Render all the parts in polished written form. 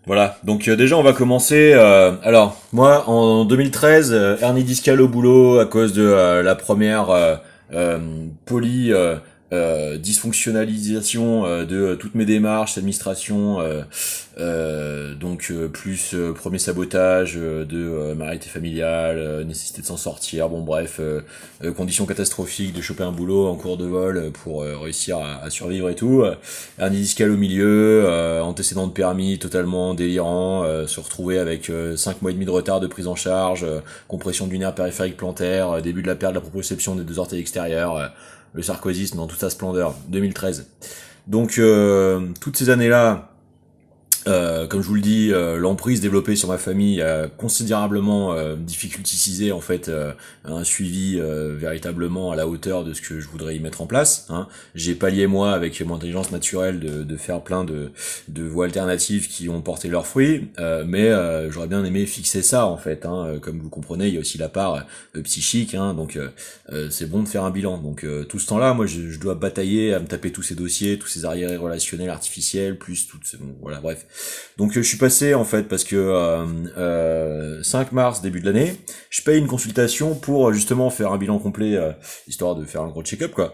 Voilà, donc déjà on va commencer. Alors moi en 2013, hernie discale au boulot à cause de la première euh, poly dysfonctionnalisation de toutes mes démarches, administration, donc plus premier sabotage de ma réalité familiale, nécessité de s'en sortir, bon bref, conditions catastrophiques de choper un boulot en cours de vol pour réussir à survivre et tout. Hernie discale au milieu, antécédent de permis totalement délirant, se retrouver avec 5 mois et demi de retard de prise en charge, compression du nerf périphérique plantaire, début de la perte de la proprioception des deux orteils extérieurs, le sarkozysme dans toute sa splendeur, 2013. Donc toutes ces années-là, comme je vous le dis, l'emprise développée sur ma famille a considérablement difficultisé en fait un suivi véritablement à la hauteur de ce que je voudrais y mettre en place. Hein. J'ai pallié moi avec mon intelligence naturelle de faire plein de voies alternatives qui ont porté leurs fruits, mais j'aurais bien aimé fixer ça en fait. Hein. Comme vous comprenez, il y a aussi la part psychique, hein, donc c'est bon de faire un bilan. Donc tout ce temps-là, moi je dois batailler à me taper tous ces dossiers, tous ces arriérés relationnels artificiels, plus tout, bon, voilà, bref. Donc je suis passé en fait parce que 5 mars début de l'année, je paye une consultation pour justement faire un bilan complet, histoire de faire un gros check-up quoi.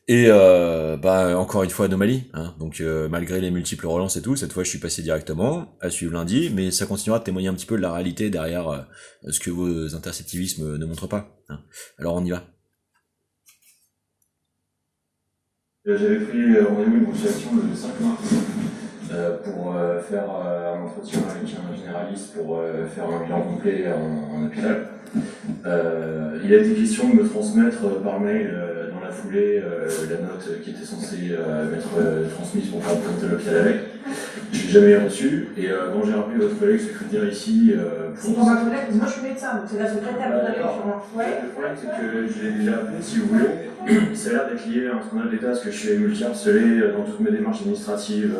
Et encore une fois anomalie, hein. Donc malgré les multiples relances et tout, cette fois je suis passé directement à suivre lundi, mais ça continuera de témoigner un petit peu de la réalité derrière ce que vos interceptivismes ne montrent pas. Hein. Alors on y va. J'avais pris rendez-vous une consultation le 5 mars pour faire un entretien avec un généraliste pour faire un bilan complet en hôpital. Il a été question de me transmettre par mail dans la foulée la note qui était censée m'être transmise pour faire présenter l'hôpital avec. Je l'ai jamais reçu et quand j'ai rappelé votre collègue secrétaire ici... c'est pour ma collègue, moi je suis médecin, donc c'est la secrétaire que vous avez sûrement. Ouais. Le problème c'est que je l'ai déjà appelé si vous voulez. Ça a l'air d'être lié à un scandale d'État parce que je suis multi-harcelé dans toutes mes démarches administratives.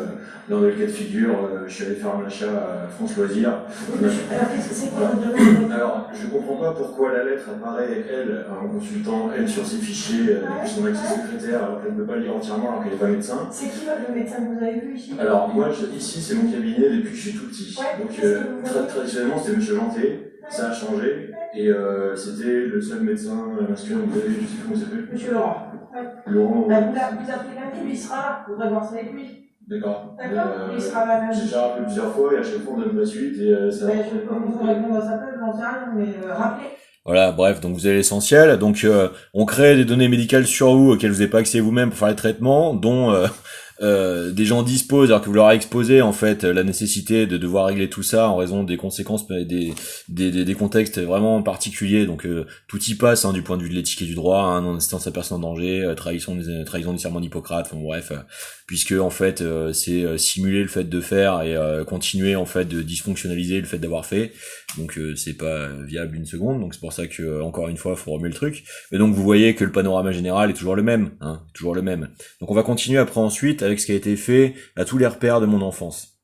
Dans le cas de figure, je suis allé faire un achat à France Loisirs. Alors qu'est-ce que c'est quoi votre domaine? Alors, je comprends pas pourquoi la lettre apparaît, elle, en consultant, elle, sur ses fichiers, depuis son accès secrétaire, alors qu'elle ne peut pas le lire entièrement, alors qu'elle n'est pas médecin. C'est qui le médecin que vous avez vu ici? Alors, moi, ici, c'est mon cabinet depuis que je suis tout petit. Ouais, donc, traditionnellement, c'était Monsieur Janté. Ça a changé, et c'était le seul médecin masculin que vous avez, je sais plus comment il s'appelle. Monsieur Laurent. Ouais. Laurent. Bah, vous appelez lundi, lui il sera là, vous devrez voir ça avec lui. D'accord. D'accord, il sera là lundi. J'ai déjà rappelé plusieurs fois, et à chaque fois, on donne la suite, et ça... Je peux vous répondre à ça, j'en sais rien, mais rappelez. Voilà, bref, donc vous avez l'essentiel. Donc on crée des données médicales sur vous auxquelles vous n'avez pas accès vous-même pour faire les traitements, dont des gens disposent, alors que vous leur avez exposé en fait la nécessité de devoir régler tout ça en raison des conséquences, des contextes vraiment particuliers. Donc tout y passe hein, du point de vue de l'éthique et du droit, hein, non-assistance à personne en danger, trahison du serment d'Hippocrate, enfin bref, puisque en fait c'est simuler le fait de faire et continuer en fait de dysfonctionnaliser le fait d'avoir fait. Donc c'est pas viable une seconde, donc c'est pour ça que encore une fois faut remuer le truc. Mais donc vous voyez que le panorama général est toujours le même, hein, toujours le même. Donc on va continuer après ensuite avec ce qui a été fait à tous les repères de mon enfance.